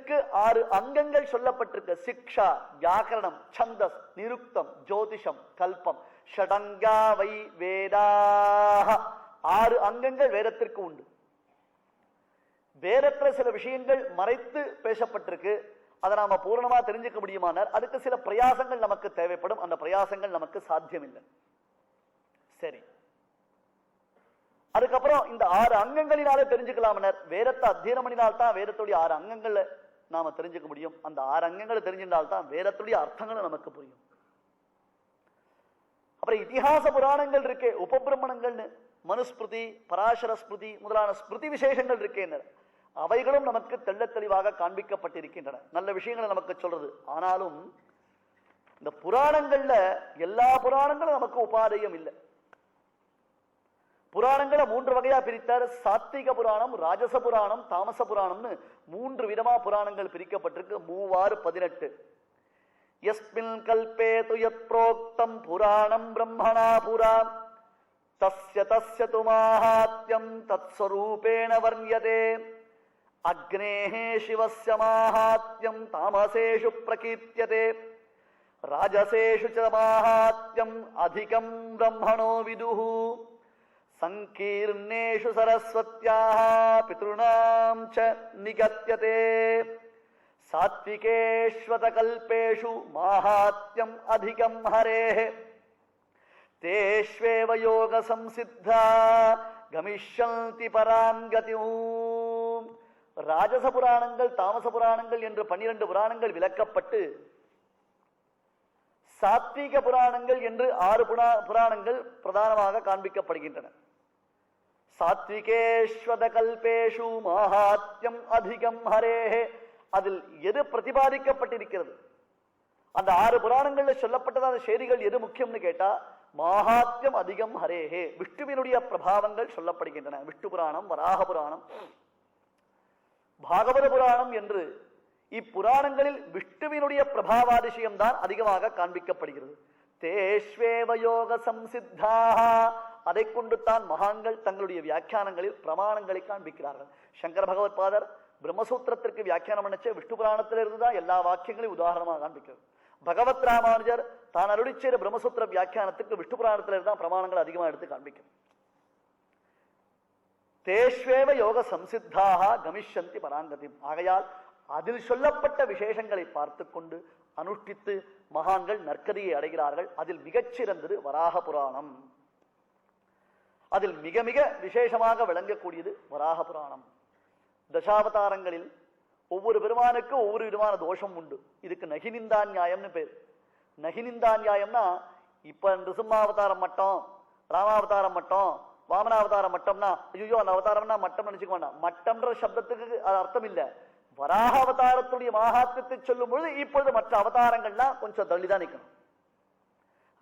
வேதத்திற்கு 6 அங்கங்கள் சொல்லப்பட்டிருக்கு. சிக்ஷா, வியாக்கரணம், சந்தஸ், நிருக்தம், ஜோதிஷம், கல்பம். ஷடங்கா வை வேதாக 6 அங்கங்கள் வேதத்திற்கு உண்டு. வேதத்துல சில விஷயங்கள் மறைத்து பேசப்பட்டிருக்கு. அதை நாம பூரணமா தெரிஞ்சுக்க முடியுமானார் அதுக்கு சில பிரயாசங்கள் நமக்கு தேவைப்படும். அந்த பிரயாசங்கள் நமக்கு சாத்தியம் இல்லை. சரி, அதுக்கப்புறம் இந்த 6 அங்கங்களினாலே தெரிஞ்சுக்கலாம்னர். வேதத்தை அத்தியனம் பண்ணினால்தான் வேதத்துடைய 6 அங்கங்களை நாம தெரிஞ்சுக்க முடியும். அந்த 6 அங்கங்களை தெரிஞ்சிருந்தால்தான் வேதத்துடைய அர்த்தங்களும் நமக்கு புரியும். அப்புறம் இதிகாச புராணங்கள் இருக்கே, உபபிரமணங்கள்னு, மனுஸ்மிருதி, பராசர ஸ்மிருதி முதலான ஸ்மிருதி விசேஷங்கள் இருக்கேன். அவைகளும் நமக்கு தெள்ள தெளிவாக காண்பிக்கப்பட்டிருக்கின்றன. நல்ல விஷயங்களை நமக்கு சொல்றது. ஆனாலும் இந்த புராணங்கள்ல எல்லா புராணங்களும் நமக்கு உபாதேயம் இல்லை. புராணங்களை 3 வகையா பிரித்தார். சாத்விக புராணம், ராஜச புராணம், தாமச புராணம்னு 3 விதமா புராணங்கள் பிரிக்கப்பட்டிருக்கு. 3 18. யஸ்மின் கல்பே துயத் ப்ரோக்தம் புராணம் பிரம்மணா புரா தஸ்ய தஸ்ய து மாஹாத்யம் தத்ஸ்வரூபேண வர்ண்யதே அக்னேஹ சிவஸ்ய மாஹாத்யம் தாமசேஷு பிரகீர்த்யதே ராஜசேஷு ச மாஹாத்யம் அதிகம் பிரம்மணோ விதுஹு சங்கீர்ணேஷு சரஸ்வத்யாஹ பித்ருணாம் ச நிகத்யதே சாத்விகேஷ்வத கல்பேஷு மாஹாத்யம் அதிகம் ஹரேஹ தேஷ்வேவ யோக சம்சித்தா கமிஷ்யந்தி பராம் கதிம். ராஜச புராணங்கள், தாமச புராணங்கள் என்று 12 புராணங்கள் விளக்கப்பட்டு சாத்வீக புராணங்கள் என்று 6 புராணங்கள் பிரதானமாக காண்பிக்கப்படுகின்றன. சாத்விகேஷ்வத கல்பேஷு மாஹாத்யம் அதிகம் ஹரேஹே. அதில் எது பிரதிபாதிக்கப்பட்டிருக்கிறது? அந்த 6 புராணங்கள்ல சொல்லப்பட்டதான செய்திகள் எது முக்கியம்னு கேட்டா, மாஹாத்யம் அதிகம் ஹரேஹே, விஷ்ணுவினுடைய பிரபாவங்கள் சொல்லப்படுகின்றன. விஷ்ணு புராணம், வராக புராணம், பாகவத புராணம் என்று இப்புராணங்களில் விஷ்ணுவினுடைய பிரபாவாதிசயம் தான் அதிகமாக காண்பிக்கப்படுகிறது. தேஷ்வேவ யோக சம்சித்தாக, அதை கொண்டு தான் மகான்கள் தங்களுடைய வியாக்கியானங்களில் பிரமாணங்களை காண்பிக்கிறார்கள். சங்கர பகவத் பாதர் பிரம்மசூத்திரத்திற்கு வியாக்கியானம் பண்ணச்சே விஷ்ணு புராணத்திலிருந்து தான் எல்லா வாக்கியங்களையும் உதாரணமாக காண்பிக்கிறது. பகவத் ராமானுஜர் தான் அருளிச் செய்த பிரம்மசூத்திர வியாக்கியானத்துக்கு விஷ்ணு புராணத்திலிருந்து தான் பிரமாணங்கள் அதிகமாக எடுத்து காண்பிக்கிறது. தேஷ்வேவ யோக சம்சித்தாக கமிஷ்யந்தி பராங்கதி. ஆகையால் அதில் சொல்லப்பட்ட விசேஷங்களை பார்த்து கொண்டு அனுஷ்டித்து மகான்கள் நற்கதியை அடைகிறார்கள். அதில் மிகச்சிறந்தது வராக புராணம். அதில் மிக மிக விசேஷமாக விளங்கக்கூடியது வராக புராணம். தசாவதாரங்களில் ஒவ்வொரு பெருமானுக்கு ஒவ்வொரு விதமான தோஷம் உண்டு. இதுக்கு நகினிந்தா நியாயம்னு பேர். நகினிந்தா நியாயம்னா, இப்ப நிருசிம்மாவதாரம் மட்டும், ராமாவதாரம் மட்டும், வாமனாவதாரம் மட்டம்னா, ஐயோ அந்த அவதாரம்னா மட்டம் நினைச்சுக்க வேண்டாம். மட்டம்ன்ற சப்தத்துக்கு அது அர்த்தம் இல்ல. வராக அவதாரத்துடைய மகாத்மியத்தை சொல்லும் பொழுது இப்பொழுது மற்ற அவதாரங்கள்லாம் கொஞ்சம் தள்ளிதான் நிற்கணும்.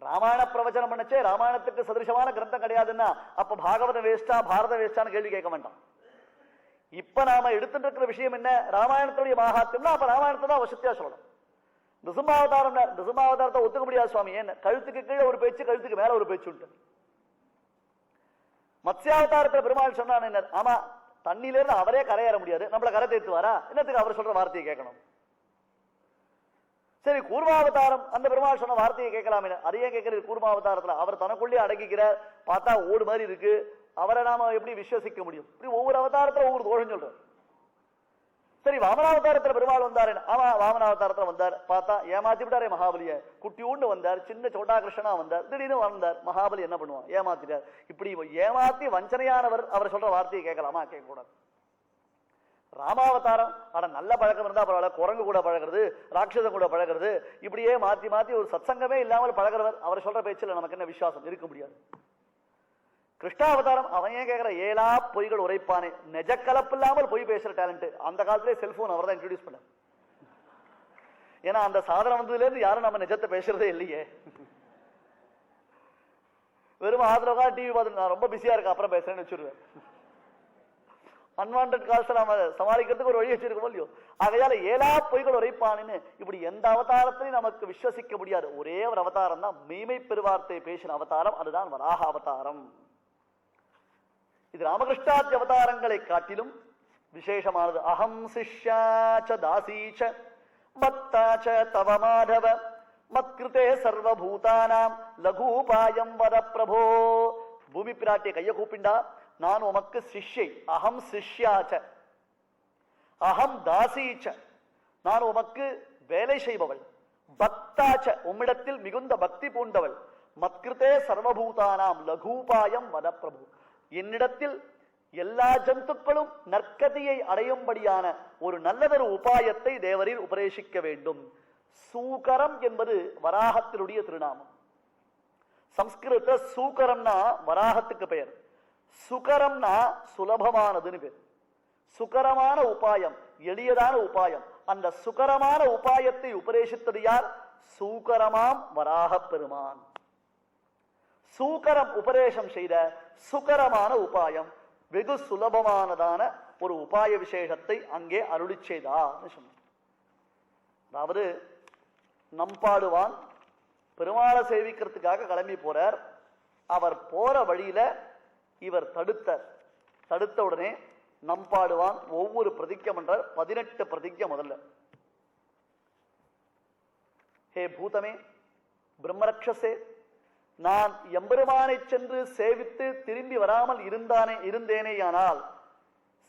ராமாயண பிரவச்சனம் பண்ணச்சே ராமாயணத்துக்கு சதிருஷமான கிரந்தம் கிடையாதுன்னா அப்ப பாகவத வேஸ்டா பாரத வேஸ்டான்னு கேள்வி கேட்க வேண்டாம். இப்ப நாம எடுத்துட்டு இருக்கிற விஷயம் என்ன? ராமாயணத்துடைய மகாத்மியம்னா அப்ப ராமாயணத்தை தான் வசத்தியா சொல்லணும். நிருசிம்மாவதாரம், நிருசிம்மாவதாரத்தை ஒத்துக்க முடியாது சுவாமி. ஏன்? கழுத்துக்கு கீழே ஒரு பேச்சு, கழுத்துக்கு மேல ஒரு பேச்சு உண்டு. மத்ஸ்யாவதாரத்துல பெருமாள் சொன்னான் என்ன? ஆமா, தண்ணியில இருந்து அவரே கரையேற முடியாது, நம்மள கரை தேத்துவாரா? என்னத்துக்கு அவர் சொல்ற வார்த்தையை கேட்கணும்? சரி, கூர்மாவதாரம், அந்த பெருமாள் சொன்ன வார்த்தையை கேட்கலாமே, அதையே கேட்கறது. கூர்மாவதாரத்துல அவர் தனக்குள்ளே அடங்கிக்கிறார், பார்த்தா ஓடு மாதிரி இருக்கு, அவரை நாம எப்படி விசுவசிக்க முடியும்? இப்படி ஒவ்வொரு அவதாரத்துல ஒவ்வொரு தோஷம் சொல்றார். சரி, வாமனாவதாரத்துல பெருமாள் வந்தாரு. ஆமா, வாமனாவதாரத்துல வந்தார், பார்த்தா ஏமாத்தி விட்டாரே மகாபலிய. குட்டியூண்டு வந்தார், சின்ன சோட்டா கிருஷ்ணனா வந்தார், திடீர்னு வந்தார். மகாபலி என்ன பண்ணுவான்? ஏமாத்திட்டார். இப்படி ஏமாத்தி வஞ்சனையானவர் அவர் சொல்ற வார்த்தையை கேட்கலாமா? கேட்க கூடாது. ராமாவதாரம், ஆனா நல்ல பழக்கம் இருந்தா பரவாயில்ல, குரங்கு கூட பழகிறது, ராட்சசம் கூட பழகிறது, இப்படியே மாத்தி மாத்தி ஒரு சத்சங்கமே இல்லாமல் பழகிறவர், அவர் சொல்ற பேச்சுல நமக்கு என்ன விசுவாசம் இருக்க முடியாது. கிருஷ்ணாவதாரம், அவன் ஏன் கேட்கிற? ஏலா பொய்கள் உரைப்பானே, நெஜ கலப்பு இல்லாமல் பொய் பேசுற டேலண்ட். அந்த காலத்திலே செல்போன் அவர் தான் இன்ட்ரோடியூஸ் பண்ண. ஏன்னா அந்த சாதனம் வந்ததுல இருந்து யாரும் நம்ம நிஜத்தை பேசுறதே இல்லையே. வெறும் ஆதரவா டிவி பார்த்து நான் ரொம்ப பிஸியா இருக்கேன் அப்புறம் பேசுறேன்னு வச்சிருவேன். அன்வான்ட் கால்ஸ் நாம சமாளிக்கிறதுக்கு ஒரு வழி வச்சிருக்கோம் இல்லையோ. ஆகையால ஏலா பொய்கள் உரைப்பானு இப்படி எந்த அவதாரத்திலையும் நமக்கு விசுவசிக்க முடியாது. ஒரே ஒரு அவதாரம் தான் மெய்மை பெருவார்த்தை பேசின அவதாரம், அதுதான் வராக அவதாரம். இது ராமகிருஷ்ணாதி அவதாரங்களை காட்டிலும் விசேஷமானது. அகம் சிஷ்யாச்ச தாசீச்ச பக்தாச்ச தவ மாதவ மத்கிருதே சர்வபூதானாம் லகூபாயம் வர பிரபோ. பூமி பிராட்டிய கைய கூப்பிண்டா, நான் உமக்கு சிஷ்யை. அகம் சிஷ்யாச்ச அகம் தாசீச்ச, நான் உமக்கு வேலை செய்பவள். பக்தாச்ச, உம்மிடத்தில் மிகுந்த பக்தி பூண்டவள். மத்கிருதே சர்வபூதானாம் லகூபாயம் வத பிரபு, என்னிடத்தில் எல்லா ஜந்துக்களும் நற்கதியை அடையும்படியான ஒரு நல்லதொரு உபாயத்தை தேவரீர் உபதேசிக்க வேண்டும். சூகரம் என்பது வராகத்தினுடைய திருநாமம். சம்ஸ்கிருத சூகரம்னா வராகத்துக்கு பெயர், சுகரம்னா சுலபமானதுன்னு பேர். சுகரமான உபாயம், எளியதான உபாயம். அந்த சுகரமான உபாயத்தை உபதேசித்தது யார்? சூகரமாம் வராக பெருமான். சூகரம் உபதேசம் செய்த சுகரமான உபாயம், வெகு சுலபமானதான ஒரு உபாய விசேஷத்தை அங்கே அருளி செய்தான்னு சொன்னார். அதாவது நம்பாடுவான் பெருமாளை சேவிக்கிறதுக்காக கிளம்பி போறார். அவர் போற வழியில இவர் தடுத்த உடனே நம்பாடுவான் ஒவ்வொரு பிரதிஜை பண்றார். 18 பிரதிஜை. முதல்ல, ஹே பூதமே, பிரம்மரக்ஷசே, நான் எம்பெருமானை சென்று சேவித்து திரும்பி வராமல் இருந்தேனேயானால்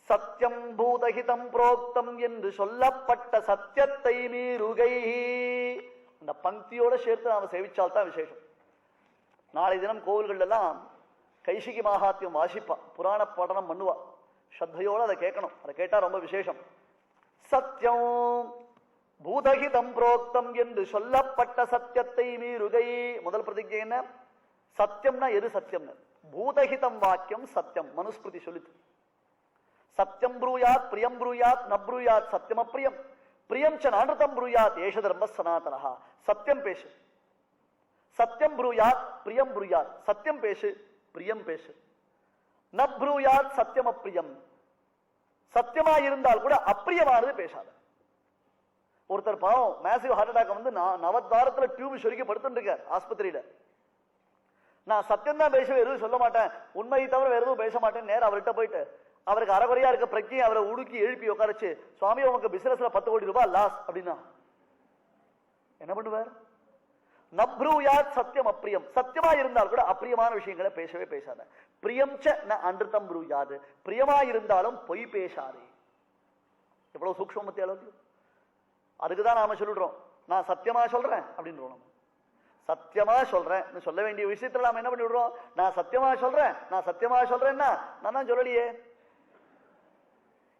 சத்தியம் பூதஹிதம் புரோக்தம் என்று சொல்லப்பட்ட சத்தியத்தை மீறுகை. அந்த பங்கியோட சேர்த்து நாம சேவிச்சால்தான் விசேஷம். நாளை தினம் கோவில்கள் எல்லாம் கைசிகி மகாத்மியம் வாசிப்பா, புராண படனம் பண்ணுவா. ஸ்ரத்தையோடு அதை கேட்கணும். அதை கேட்டா ரொம்ப விசேஷம். சத்தியம் பூதஹிதம் புரோக்தம் என்று சொல்லப்பட்ட சத்தியத்தை மீறுகை. முதல் பிரதிஜை என்ன? சத்தியம்னா எது சத்தியம்னு? பூதஹிதம் வாக்கியம் சத்தியம். மனுஸ்மிருதி சொல்லித்து, சத்தியம் ப்ரூயாத் பிரியம் ப்ரூயாத் ந ப்ரூயாத் சத்தியம் அப்பிரியம் பிரியம் ச நானிருதம் ப்ரூயாத் ஏஷ தர்ம சனாதனஹ. சத்தியம் பேசு, சத்தியம் ப்ரூயாத் பிரியம் ப்ரூயாத், சத்தியம் பேசு பிரியம் பேசு. ந ப்ரூயாத் சத்தியம் அப்பிரியம், சத்தியமாயிருந்தால் கூட அப்பிரியமானது பேசாத. ஒருத்தர் பாவம் மேசிவ் ஹார்ட் அட்டாக் வந்து நவத்வாரத்துல டியூப் சொருக்கி படுத்துட்டு இருக்கார் ஆஸ்பத்திரியில. நான் சத்தியம் தான் பேசுவேன், எதுவும் சொல்ல மாட்டேன், உண்மையை தவிர வேற எதுவும் பேச மாட்டேன். நேரம் அவர்கிட்ட போயிட்டு அவருக்கு அறகுறையா இருக்க பிரச்சனை அவரை உடுக்கி எழுப்பி உட்காரச்சு, சுவாமி உனக்கு பிசினஸ்ல 10 கோடி ரூபாய் லாஸ் அப்படின்னா என்ன பண்ணுவார்? நப்ரூயாத் சத்தியம் அப்பிரியம், சத்தியமா இருந்தால் கூட அப்பிரியமான விஷயங்களை பேசவே பேசாத. பிரியம் ச ந அன்ருதம் ப்ரூயாது, பிரியமா இருந்தாலும் பொய் பேசாதே. எவ்வளவு சூக்ஷ்மத்தை அளவுக்கு. அதுக்குதான் நாம சொல்லிடுறோம், நான் சத்தியமா சொல்றேன் அப்படின்னு. சத்தியமா சொல்றேன் சொல்ல வேண்டிய விஷயத்துல நாம என்ன பண்ணி விடுறோம்? நான் சத்தியமா சொல்றேன், நான் சத்தியமா சொல்றேன்னா நான் தான் சொல்லலையே.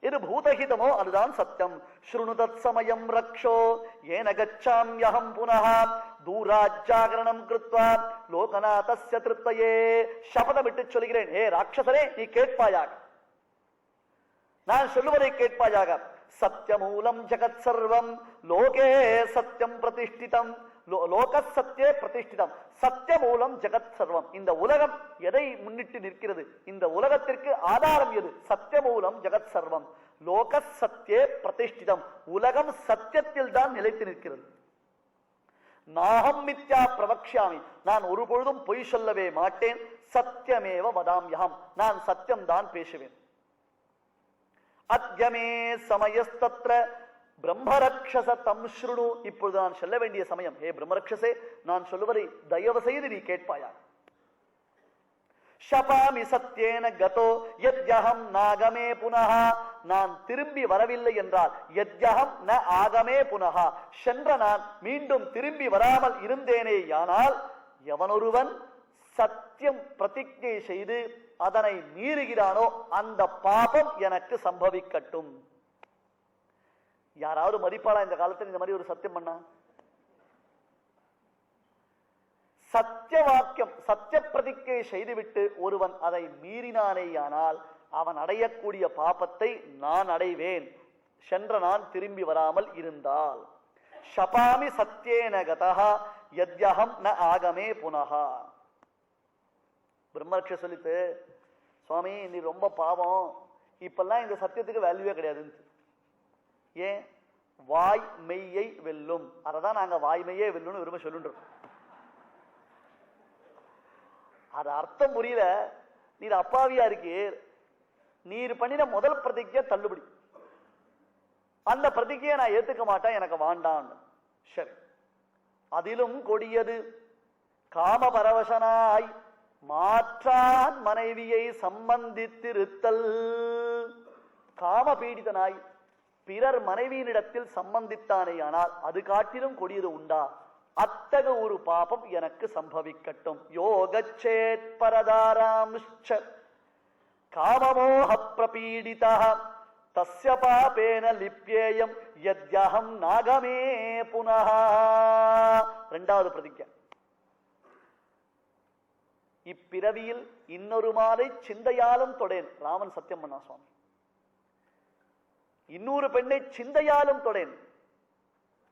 இது பூதஹிதமோ அதுதான் சத்தியம். ஸ்ருணுதத் சமயம் ரக்ஷோ ஏன கச்சாம்யஹம் புனஹ தூராஜ்ஜாகரணம் கிருத்வா லோகநாதஸ்ய திருப்தயே. சபதமிட்டு சொல்கிறேன், ஹே ராட்சசரே, நீ கேட்பாயாக, நான் சொல்லுவதை கேட்பாயாக. சத்தியமூலம் ஜெகத் சர்வம் லோகே சத்தியம் பிரதிஷ்டிதம், லோக சத்தியே பிரதிஷ்டிதம். சத்தியமூலம் ஜெகத் சர்வம். இந்த உலகம் எதை முன்னிட்டு நிற்கிறது? இந்த உலகத்திற்கு ஆதாரம் எது? சத்தியமூலம் ஜெகத் சர்வம் லோக சத்தியே பிரதிஷ்டிதம். உலகம் சத்தியத்தில் தான் நிலைத்து நிற்கிறது. நாகம் மித்யா பிரவக்ஷாமி, நான் ஒரு பொழுதும் பொய் சொல்லவே மாட்டேன். சத்தியமேவ வதாம்யஹம், நான் சத்தியம் தான் பேசுவேன். அத்யமே சமயஸ்தத்ர பிரம்மரக்ஷச தம் ஸ்ருணு. இப்பொழுது நான் சொல்ல வேண்டிய சமயம். ஹே பிரம்மரக்ஷசே, நான் சொல்லுவதை தயவு செய்து நீ கேட்பாயா. ஷபாமி சத்யேன கதோ யத்யஹம் நாகமே புனஹ, நான் திரும்பி வரவில்லை என்றால் யத்யஹம் ந ஆகமே புனஹ, சென்ற நான் மீண்டும் திரும்பி வராமல் இருந்தேனேயானால் எவனொருவன் சத்தியம் பிரதிஜை செய்து அதனை மீறுகிறானோ அந்த பாபம் எனக்கு சம்பவிக்கட்டும். யாராவது மதிப்பாளா இந்த காலத்தில் இந்த மாதிரி ஒரு சத்தியம் பண்ணா? சத்திய வாக்கியம் சத்திய பிரதிஜை செய்துவிட்டு ஒருவன் அதை மீறினானேயானால் அவன் அடையக்கூடிய பாபத்தை நான் அடைவேன், சென்ற நான் திரும்பி வராமல் இருந்தால். ஷபாமி சத்யேன கதஹ யத்யஹம் ந ஆகமே புனஹ. பிரம்மரக்ஷ சொல்லிட்டு, சுவாமி நீ ரொம்ப பாவம், இப்பெல்லாம் இந்த சத்தியத்துக்கு வேல்யூவே கிடையாது. ஏன்? வாய் மெய்யை வெல்லும். அததான் நாங்க வாய்மையே வெல்லும்னு விரும்ப சொல்லுன்றோம். அது அர்த்தம் புரியல. நீர் அப்பாவியா இருக்கீர், நீர் பண்ணின முதல் பிரதிஜை தள்ளுபடி. அந்த பிரதிஜையை நான் ஏத்துக்க மாட்டேன், எனக்கு வாண்டான். சரி, அதிலும் கொடியது காமபரவசனாய் மாற்றான் மனைவியை சம்பந்தித்திருத்தல். காம பீடிதனாய் பிறர் மனைவியினிடத்தில் சம்பந்தித்தானே, ஆனால் அது காட்டிலும் கொடியது உண்டா? அத்தக ஒரு பாபம் எனக்கு சம்பவிக்கட்டும். யோகச்சேத் பரதாராம்ச்ச காமமோஹ பிரபீடிதா தஸ்ய பாபேன லிப்யேயம் யத்யஹம் நாகமே புனஹ. இரண்டாவது பிரதிஜை. இப்பிறவியில் இன்னொரு மாலை சிந்தையாலும் தொடேன். ராமன் சத்தியம் பண்ணா சுவாமி. இன்னொரு பெண்ணை சிந்தையாலும் தொடேன்.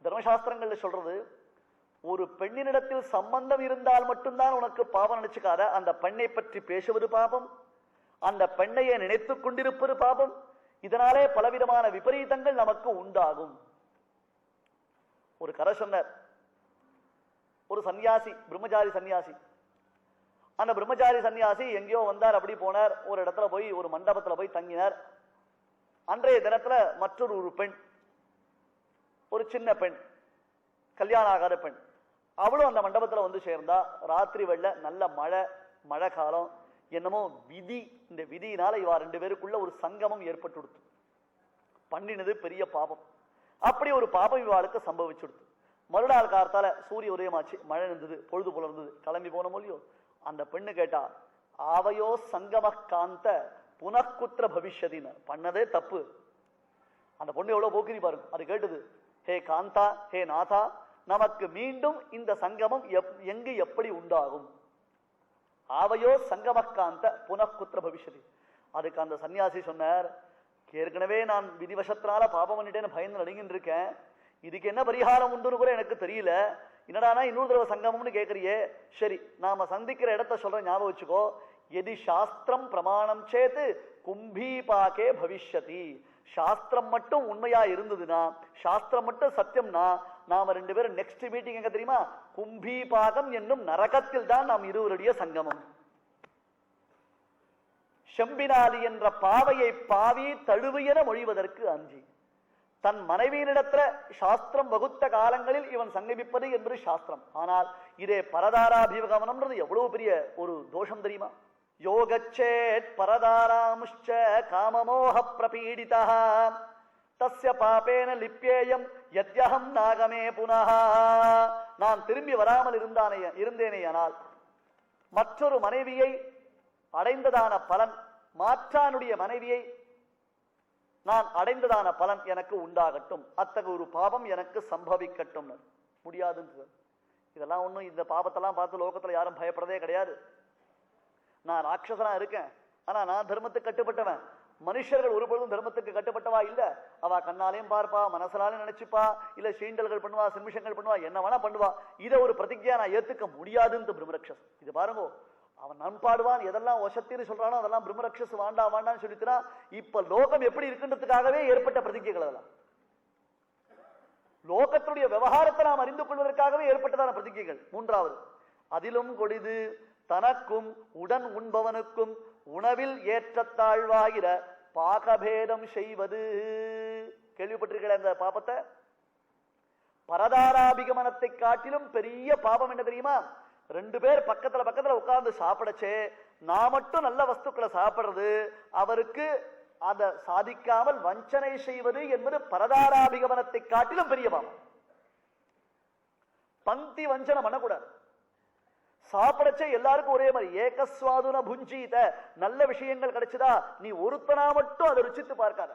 தர்மசாஸ்திரங்கள்ல சொல்றது, ஒரு பெண்ணினிடத்தில் சம்பந்தம் இருந்தால் மட்டும்தான் உனக்கு பாவம் நினைச்சுக்காத. அந்த பெண்ணை பற்றி பேசுவது பாபம், அந்த பெண்ணையை நினைத்துக் கொண்டிருப்பது பாபம். இதனாலே பலவிதமான விபரீதங்கள் நமக்கு உண்டாகும். ஒரு கதை சொன்னார். ஒரு சன்னியாசி, பிரம்மச்சாரி சன்னியாசி. அந்த பிரம்மச்சாரி சன்னியாசி எங்கேயோ வந்தார், அப்படி போனார். ஒரு இடத்துல போய் ஒரு மண்டபத்தில் போய் தங்கினார். அன்றைய தினத்துல மற்றொரு ஒரு பெண், ஒரு சின்ன பெண், கல்யாணம் ஆகாத பெண், அவளும் அந்த மண்டபத்தில் வந்து சேர்ந்தா. ராத்திரி வெள்ள நல்ல மழை காலம். என்னமோ விதி, இந்த விதியினால இவா ரெண்டு பேருக்குள்ள ஒரு சங்கமம் ஏற்பட்டு கொடுத்து. பண்ணினது பெரிய பாபம். அப்படி ஒரு பாபம் இவாளுக்கு சம்பவிச்சுடுத்து. மறுநாள் காலத்தால சூரிய உதயமாச்சு, மழை இருந்தது, பொழுது புலர்ந்தது, கிளம்பி போன மொழியோ. அந்த பெண்ணு கேட்டா, ஆவையோ சங்கம காந்த புனக்குத்திர பவிஷ்யதின்னு. பண்ணதே தப்பு. அந்த பொண்ணு எவ்வளவு போக்கிரி பாருங்க. அது கேட்டது, ஹே காந்தா, ஹே நாதா, நமக்கு மீண்டும் இந்த சங்கமம் எங்கு எப்படி உண்டாகும்? ஆவையோ சங்கமக்காந்த புனக்குத்திர பவிஷ்யதி. அதுக்கு அந்த சன்னியாசி சொன்னார், ஏற்கனவே நான் விதிவசத்தினால பாபம் பண்ணிட்டேன்னு பயந்து நடுங்கின்னு இருக்கேன். இதுக்கு என்ன பரிகாரம் உண்டுன்னு கூட எனக்கு தெரியல. என்னடானா இன்னொரு தடவை சங்கமம்னு கேட்கறியே. சரி, நாம சந்திக்கிற இடத்த சொல்றேன், ஞாபகம் வச்சுக்கோ. எதி சாஸ்திரம் பிரமாணம் சேத்து கும்பீபாகே பவிஷ்யதி. சாஸ்திரம் மட்டும் உண்மையா இருந்ததுன்னா, சாஸ்திரம் மட்டும் சத்தியம்னா, நாம ரெண்டு பேரும் நெக்ஸ்ட் மீட்டிங் எங்க தெரியுமா? கும்பீபாகம் என்னும் நரகத்தில் தான் நாம் இருவருடைய சங்கமம். செம்பினாலி என்ற பாவையை பாவி தழுவியென மொழிவதற்கு அஞ்சி, தன் மனைவியினிடத்துல சாஸ்திரம் வகுத்த காலங்களில் இவன் சங்கமிப்பது என்பது சாஸ்திரம். ஆனால் இதே பரதாராபிகமனம்ன்றது எவ்வளவு பெரிய ஒரு தோஷம் தெரியுமா? யோகச்சேத் பரதாராமுஷ்ச காமமோஹ பிரபீடிதா தஸ்ய பாபேன லிப்யேயம் யத்யஹம் நாகமே புனஹ. நான் திரும்பி வராமல் இருந்தேனேயானால் மற்றொரு மனைவியை அடைந்ததான பலன், மாற்றானுடைய மனைவியை நான் அடைந்ததான பலன் எனக்கு உண்டாகட்டும். அத்தகைய ஒரு பாபம் எனக்கு சம்பவிக்கட்டும். முடியாதுன்னு. இதெல்லாம் ஒண்ணும், இந்த பாபத்தெல்லாம் பார்த்து லோகத்துல யாரும் பயப்படுறதே கிடையாது. நான் ராட்சசனா இருக்கேன், ஆனா நான் தர்மத்துக்கு கட்டுப்பட்டவன். மனுஷர்கள் ஒருபொழுதும் தர்மத்துக்கு கட்டுப்பட்டவா இல்ல. அவ கண்ணாலையும் பார்ப்பா, மனசனாலையும் நினைச்சுப்பா, இல்ல சீண்டல்கள் பண்ணுவா, சிம்மிஷங்கள் பண்ணுவா, என்ன வேணா பண்ணுவா. இதை ஒரு பிரதிஜையா நான் ஏத்துக்க முடியாதுன்னு பிரம்மரக்ஷஸ். இது பாருங்க, அவன் நண்பாடுவான், எதெல்லாம் வசத்தின்னு சொல்றானோ அதெல்லாம் பிரம்மரக்ஷஸ் வாண்டான்னு சொல்லிட்டுனா, இப்ப லோகம் எப்படி இருக்குன்றதுக்காகவே ஏற்பட்ட பிரதிஜைகள். அதெல்லாம் லோகத்துடைய விவகாரத்தை நாம் அறிந்து கொள்வதற்காகவே ஏற்பட்டதான பிரதிஜைகள். மூன்றாவது, அதிலும் கொடிது தனக்கும் உடன் உண்பவனுக்கும் உணவில் ஏற்றத்தாழ்வாகிற பாகபேதம் செய்வது. கேள்விப்பட்டிருக்கிற அந்த பாபத்தை? பரதாராபிகமனத்தை காட்டிலும் பெரிய பாபம் என்ன தெரியுமா? ரெண்டு பேர் பக்கத்துல உட்கார்ந்து சாப்பிடச்சே, நான் மட்டும் நல்ல வஸ்துக்களை சாப்பிடுறது, அவருக்கு அதை சாதிக்காமல் வஞ்சனை செய்வது என்பது பரதாராபிகமனத்தை காட்டிலும் பெரிய பாவம். பந்தி வஞ்சனை பண்ணக்கூடாது. சாப்பிடச்சே எல்லாருக்கும் ஒரே மாதிரி ஏகஸ்வாதுன புஞ்சீத, நல்ல விஷயங்கள் கிடைச்சதா நீ ஒருத்தனா மட்டும் அதை ருச்சித்து பார்க்காத.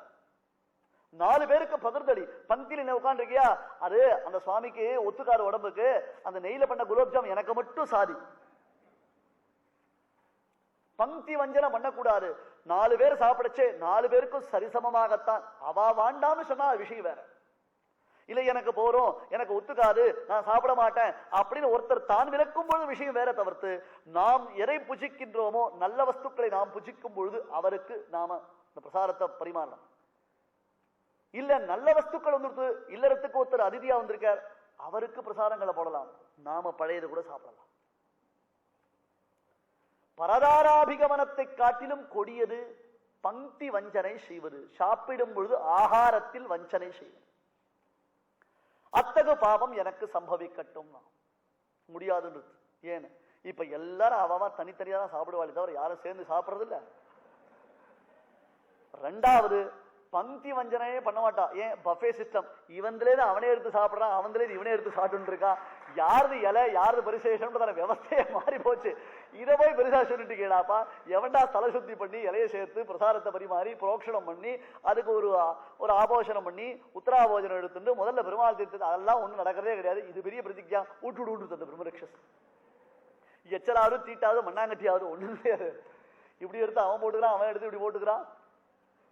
4 பேருக்கு பகிர்ந்தடி. பந்தியில் என்ன உட்காந்துருக்கியா, அது அந்த சுவாமிக்கு ஒத்துக்கார உடம்புக்கு அந்த நெய்ல பண்ண குலோப்ஜாம் எனக்கு மட்டும் சாதி. பங்கி வஞ்சனை பண்ணக்கூடாது. 4 பேர் சாப்பிடச்சே 4 பேருக்கும் சரிசமமாகத்தான். அவா வாண்டான்னு சொன்னா விஷயம் வேற. இல்ல எனக்கு போறோம், எனக்கு ஒத்துக்காது, நான் சாப்பிட மாட்டேன் அப்படின்னு ஒருத்தர் தான் விளக்கும் பொழுது விஷயம் வேற. தவிர்த்து நாம் எதை புஜிக்கின்றோமோ, நல்ல வஸ்துக்களை நாம் புஜிக்கும் பொழுது அவருக்கு நாம இந்த பிரசாரத்தை பரிமாறலாம். இல்ல நல்ல வஸ்துக்கள் வந்துடுத்து, இல்லறத்துக்கு ஒருத்தர் அதிதியா வந்திருக்கார், அவருக்கு பிரசாரங்களை போடலாம், நாம பழையது கூட சாப்பிடலாம். பரதாராபிகமனத்தை காட்டிலும் கொடியது பங்கி வஞ்சனை செய்வது, சாப்பிடும் பொழுது ஆகாரத்தில் வஞ்சனை செய்வது, அத்தகு பாபம் எனக்கு சம்பவிக்கட்டும். முடியாதுன்றது. ஏன்? இப்ப எல்லாரும் அவவா தனித்தனியா தான் சாப்பிடுவாளே தவிர யாரும் சேர்ந்து சாப்பிடுறது இல்ல. ரெண்டாவது, பங்கி வஞ்சனையே பண்ண மாட்டா. ஏன்? Buffet system. இவன்ல அவனே எடுத்து சாப்பிடுறான், அவன்ல இவனே எடுத்து சாப்பிட்டு இருக்கான். யாரு இலை யாரு பரிசேஷன் விவசாய மாறி போச்சு. இதை போய் பெருசா சொல்லிட்டு கேடாப்பா, எவன்டா தலை சுத்தி பண்ணி இலையை சேர்த்து பிரசாரத்தை பரிமாறி புரோக்ஷணம் பண்ணி அதுக்கு ஒரு ஆபோஷனம் பண்ணி உத்தராபோஜனம் எடுத்துட்டு முதல்ல பெருமாள் தீர்த்து, அதெல்லாம் ஒண்ணும் நடக்கிறதே கிடையாது. இது பெரிய பிரதிஜா. ஊட்டு தந்த பிரம்மரக்ஷஸ் எச்சலாவது தீட்டாவது மண்ணாங்கட்டியாவது ஒண்ணு கிடையாது. இப்படி எடுத்து அவன் போட்டுக்கிறான், அவன் எடுத்து இப்படி போட்டுக்கிறான்.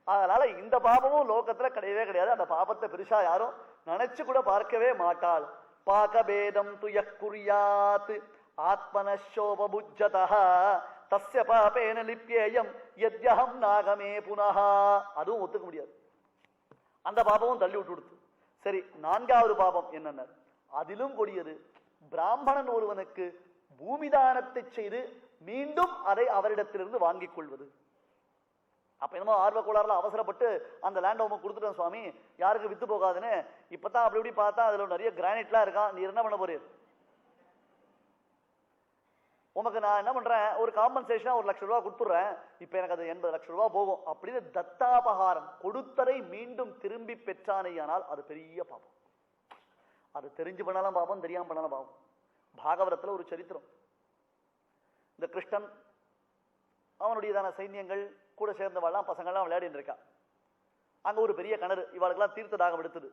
அதனால இந்த பாபமும் லோகத்துல கிடையவே கிடையாது. அந்த பாபத்தை பெருசா யாரும் நினைச்சு கூட பார்க்கவே மாட்டாள். பாகபேதம் துயக்குரியாத் ஆத்மனோபபுஜ்ஜதஹ தஸ்ய பாபேன லிப்யேயம் யத்யஹம் நாகமே புனஹ. அதுவும் ஒத்துக்க முடியாது. அந்த பாபமும் தள்ளி விட்டு கொடுத்து. சரி, நான்காவது பாபம் என்னென்ன? அதிலும் கொடியது. பிராமணன் ஒருவனுக்கு பூமிதானத்தை செய்து மீண்டும் அதை அவரிடத்திலிருந்து வாங்கிக் கொள்வது. அப்ப என்னமோ ஆர்வ கோளாறுல அவசரப்பட்டு அந்த லேண்ட் ஹோம் கொடுத்துட்டோம் சுவாமி, யாருக்கு வித்து போகாதுன்னு. இப்பதான் அப்படி இப்படி பார்த்தா அதுல நிறைய கிரானைட்லாம் இருக்கான். நீ என்ன பண்ண போறீர்? உனக்கு நான் என்ன பண்றேன், ஒரு காம்பன்சேஷனா 1 லட்சம் ரூபாய் கொடுத்துடுறேன், இப்ப எனக்கு அது 80 லட்சம் ரூபாய் போகும் அப்படின்னு தத்தாபகாரம், கொடுத்தரை மீண்டும் திரும்பி பெற்றானேயானால் அது பெரிய பாபம். அது தெரிஞ்சு பண்ணாலும் பாபம், தெரியாம பண்ணாலும் பாபம். பாகவதத்துல ஒரு சரித்திரம். இந்த கிருஷ்ணன் அவனுடையதான சைன்யங்கள் கூட சேர்ந்தவாள்லாம் பசங்கள்லாம் விளையாடிட்டு இருக்கா. அங்க ஒரு பெரிய கிணறு, இவாளுக்கெல்லாம் தீர்த்த தாகம் எடுத்தது.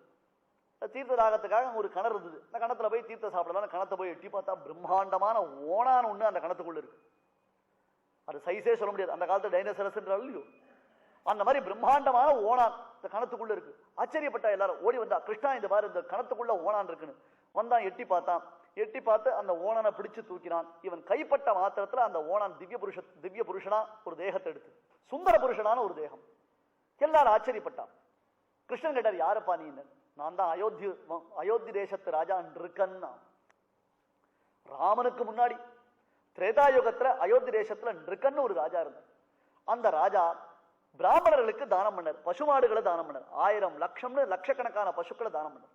தீர்த்த தாகத்துக்காக ஒரு கிணறு இருந்தது. அந்த கிணத்துல போய் தீர்த்த சாப்பிடலாம். கிணத்தை போய் எட்டி பார்த்தா பிரம்மாண்டமான ஓணான் ஒண்ணு அந்த கிணத்துக்குள்ள இருக்கு. அது சைஸே சொல்ல முடியாது. அந்த காலத்துல டைனோசரஸ் இல்லையோ, அந்த மாதிரி பிரம்மாண்டமான ஓணான் இந்த கிணத்துக்குள்ள இருக்கு. ஆச்சரியப்பட்டா எல்லாரும். ஓடி வந்தா, கிருஷ்ணா இந்த மாதிரி இந்த கிணத்துக்குள்ள ஓணான் இருக்குன்னு. வந்தான், எட்டி பார்த்தான். எட்டி பார்த்து அந்த ஓணனை பிடிச்சு தூக்கினான். இவன் கைப்பட்ட மாத்திரத்துல அந்த ஓணான் திவ்ய புருஷனா ஒரு தேகத்தை எடுத்து, சுந்தர புருஷனான ஒரு தேகம். எல்லாரும் ஆச்சரியப்பட்டான். கிருஷ்ணன் கேட்டார், யாருப்பா நீ? நான் தான் அயோத்தி தேசத்து ராஜா நிருக்கன்னா. ராமனுக்கு முன்னாடி திரேதாயுகத்துல அயோத்தி தேசத்துல நிருக்கன்னு ஒரு ராஜா இருந்தார். அந்த ராஜா பிராமணர்களுக்கு தானம் பண்ணார். பசுமாடுகளை தானம் பண்ணார். 1000 லட்சம்னு லட்சக்கணக்கான பசுக்களை தானம் பண்ணார்.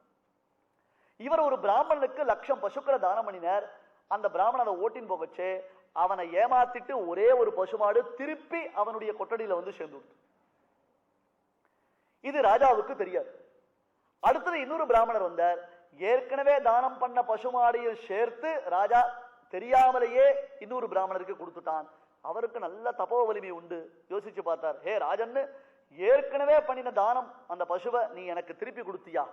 இவர் ஒரு பிராமணனுக்கு 1,00,000 பசுக்களை தானம் பண்ணினார். அந்த பிராமணனை ஓட்டின் போகச்சு அவனை ஏமாத்திட்டு ஒரே ஒரு பசுமாடு திருப்பி அவனுடைய கொட்டடியில வந்து சேர்ந்து. இது ராஜாவுக்கு தெரியாது. அடுத்தது இன்னொரு பிராமணர் வந்தார். ஏற்கனவே தானம் பண்ண பசுமாடையும் சேர்த்து ராஜா தெரியாமலேயே இன்னொரு பிராமணருக்கு கொடுத்துட்டான். அவருக்கு நல்ல தபோ வலிமை உண்டு. யோசிச்சு பார்த்தார், ஹே ராஜன்னு, ஏற்கனவே பண்ணின தானம் அந்த பசுவை நீ எனக்கு திருப்பி கொடுத்தியா?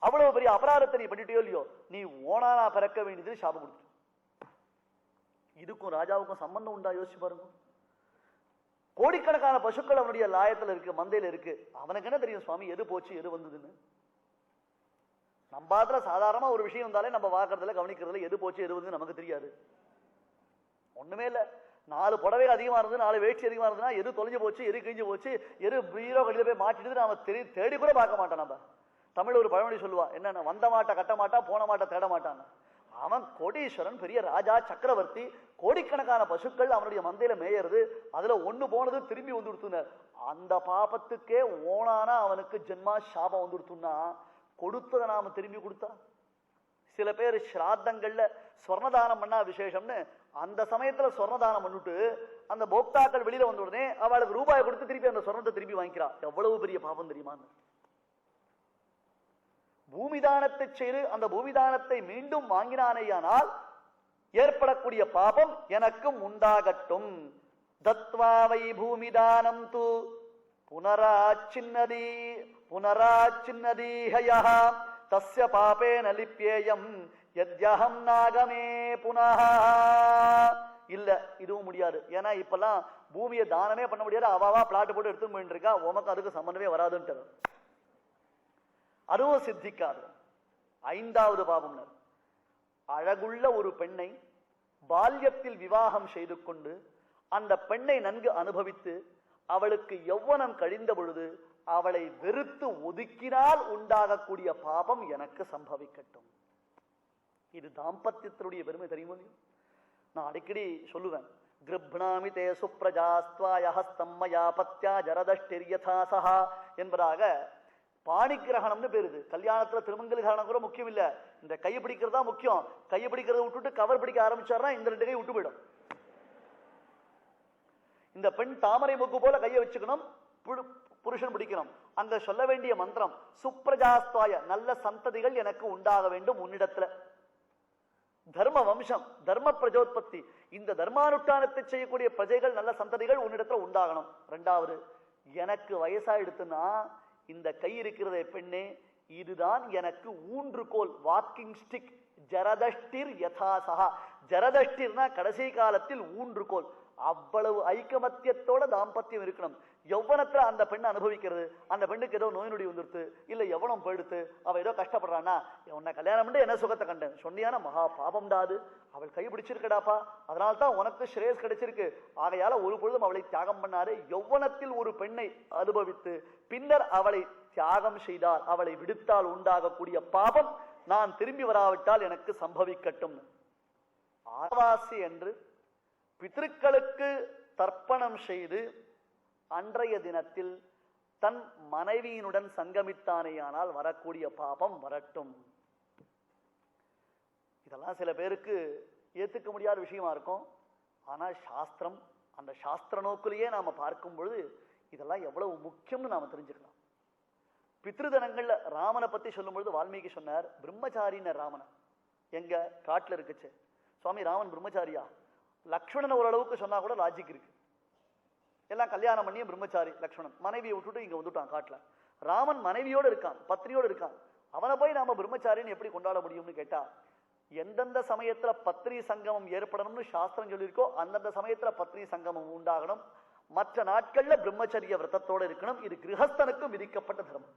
அவ்வளவு பெரிய அபராதத்தை நீ பண்ணிட்டியோ இல்லையோ, நீ ஓனானா பிறக்க வேண்டியது சாபம் கொடுத்து. இதுக்கும் ராஜாவுக்கும் சம்பந்தம் உண்டா? யோசிச்சு பாருங்க. கோடிக்கணக்கான பசுக்கள் அவனுடைய லாயத்துல இருக்கு, மந்தையில இருக்கு. அவனுக்கு என்ன தெரியும் சுவாமி எது போச்சு எது வந்ததுன்னு? நம்ம சாதாரணமா ஒரு விஷயம் வந்தாலே நம்ம வாக்குறதுல கவனிக்கிறதுல எது போச்சு எது வந்து நமக்கு தெரியாது. ஒண்ணுமே இல்ல, 4 புடவை அதிகமா இருந்து 4 வேட்சி அதிகமா இருந்ததுன்னா எது தொலைஞ்சு போச்சு எது கிழிஞ்சு போச்சு எது பீரோ கடையில போய் மாட்டிட்டு நாம தேடி கூட பார்க்க மாட்டோம். நம்ம தமிழ் ஒரு பழமொழி சொல்லுவா, என்னன்னா வந்த மாட்டை கட்ட மாட்டா போன மாட்டை தேட மாட்டான். அவன் கோடீஸ்வரன், பெரிய ராஜா, சக்கரவர்த்தி, கோடிக்கணக்கான பசுக்கள் அவனுடைய மந்தையில மேயறது. அதுல ஒண்ணு போனது திரும்பி வந்து கொடுத்துனார். அந்த பாபத்துக்கே ஓனானா அவனுக்கு ஜென்மா சாபம் வந்து கொடுத்துனா கொடுத்ததை நாம திரும்பி கொடுத்தா. சில பேர் ஸ்ராத்தங்கள்ல ஸ்வர்ணதானம் பண்ணா விசேஷம்னு அந்த சமயத்துல ஸ்வர்ணதானம் பண்ணிட்டு அந்த போக்தாக்கள் வெளியில வந்த உடனே அவளுக்கு ரூபாய் கொடுத்து திருப்பி அந்த ஸ்வர்ணத்தை திருப்பி வாங்கிக்கிறா. எவ்வளவு பெரிய பாபம் தெரியுமா? பூமிதானத்தை செய்து அந்த பூமிதானத்தை மீண்டும் வாங்கினானேயானால் ஏற்படக்கூடிய பாபம் எனக்கும் உண்டாகட்டும். தத்வாவை பூமிதானம் து புனராச்சின்னதீஹயஹ தஸ்ய பாபேன லிப்யேயம் யத்யஹம் நாகமே புனஹ. இல்ல, இதுவும் முடியாது. ஏன்னா இப்பெல்லாம் பூமியை தானமே பண்ண முடியாது. அவாவா பிளாட் போட்டு எடுத்து போயிட்டு இருக்கா. உமக்கு அதுக்கு சம்பந்தமே வராதுன்ட்டு, அதுவும் சித்திக்காது. 5வது பாவம், அழகுள்ள ஒரு பெண்ணை பால்யத்தில் விவாகம் செய்து கொண்டு அந்த பெண்ணை நன்கு அனுபவித்து அவளுக்கு யௌவனம் கழிந்த பொழுது அவளை வெறுத்து ஒதுக்கினால் உண்டாகக்கூடிய பாபம் எனக்கு சம்பவிக்கட்டும். இது தாம்பத்தியத்தினுடைய பெருமை தெரியுமோ? நான் அடிக்கடி சொல்லுவேன், கிருப்ணாமி தே சுப்ரஜாஸ்துவாய ஹஸ்தம் மயா பத்யா ஜரதஷ்டிர்யதா சஹா என்பதாக பாணிகிரகணம்னு பேரு. இது கல்யாணத்துல திருமங்கல் கிரகணம் கூட முக்கியம் இல்ல, இந்த கை பிடிக்கிறதா முக்கியம். கையை பிடிக்கிறத விட்டுட்டு கவர் பிடிக்க ஆரம்பிச்சாருன்னா இந்த 2 கை விட்டு போயிடும். இந்த பெண் தாமரை மூக்கு போல கையை வச்சுக்கணும், புருஷன் பிடிக்கணும். அங்க சொல்ல வேண்டிய மந்திரம் சுப்ரஜாஸ்துவாய, நல்ல சந்ததிகள் எனக்கு உண்டாக வேண்டும் உன்னிடத்துல. தர்ம வம்சம், தர்ம பிரஜோத்பத்தி, இந்த தர்மானுஷ்டானத்தை செய்யக்கூடிய பிரஜைகள், நல்ல சந்ததிகள் உன்னிடத்துல உண்டாகணும். 2வது, எனக்கு வயசாயிடுத்துன்னா இந்த கை இருக்கிறதே பெண்ணே, இதுதான் எனக்கு ஊன்றுகோல், வாக்கிங் ஸ்டிக். ஜரதஷ்டிர் யதாசகா, ஜரதஷ்டிர்னா கடைசி காலத்தில் ஊன்றுகோல். அவ்வளவு ஐக்கமத்தியத்தோட தாம்பத்தியம் இருக்கணும். யௌவனத்துல அந்த பெண்ணை அனுபவிக்கிறது, அந்த பெண்ணுக்கு ஏதோ நோய் நொடி வந்துருத்து, இல்ல எவனம் போயிடுத்து, அவ ஏதோ கஷ்டப்படுறான்னா, உன்னை கல்யாணம் பண்ணி என்ன சுகத்தை கண்டேன் சொன்னியான மகா பாபம் தாது, அவள் கை பிடிச்சிருக்கடாப்பா, அதனால்தான் உனக்கு ஸ்ரேயஸ் கிடைச்சிருக்கு, ஆகையால ஒரு பொழுதும் அவளை தியாகம் பண்ணாரு. யௌவனத்தில் ஒரு பெண்ணை அனுபவித்து பின்னர் அவளை தியாகம் செய்தால், அவளை விடுத்தால் உண்டாகக்கூடிய பாபம் நான் திரும்பி வராவிட்டால் எனக்கு சம்பவிக்கட்டும். ஆவாசி என்று பித்ருக்களுக்கு தர்ப்பணம் செய்து அன்றைய தினத்தில் தன் மனைவியினுடன் சங்கமித்தானேயானால் வரக்கூடிய பாபம் வரட்டும். இதெல்லாம் சில பேருக்கு ஏத்துக்க முடியாத விஷயமா இருக்கும். ஆனா சாஸ்திரம், அந்த சாஸ்திர நோக்கிலேயே நாம பார்க்கும் பொழுது இதெல்லாம் எவ்வளவு முக்கியம்னு நாம தெரிஞ்சுக்கலாம். பித்ருதனங்கள்ல ராமனை பத்தி சொல்லும் பொழுது வால்மீகி சொன்னார், பிரம்மச்சாரின்னு ராமனை எங்க காட்டுல இருக்குச்சு. சுவாமி ராமன் பிரம்மச்சாரியா? லக்ஷ்மணன் ஓரளவுக்கு சொன்னா கூட லாஜிக் இருக்கு. எல்லாம் கல்யாணம் பண்ணி பிரம்மச்சாரி லக்ஷ்மணன், மனைவியை விட்டுட்டு இங்க வந்துட்டான் காட்டுல. ராமன் மனைவியோடு இருக்கான், பத்னியோடு இருக்கான். அவனை போய் நாம பிரம்மச்சாரின்னு எப்படி கொண்டாட முடியும்னு கேட்டா, எந்தெந்த சமயத்துல பத்னி சங்கமம் ஏற்படணும்னு சாஸ்திரம் சொல்லியிருக்கோ அந்தந்த சமயத்துல பத்னி சங்கமம் உண்டாகணும். மற்ற நாட்கள்ல பிரம்மச்சரிய விரதத்தோட இருக்கணும். இது கிரகஸ்தனுக்கும் விதிக்கப்பட்ட தர்மம்.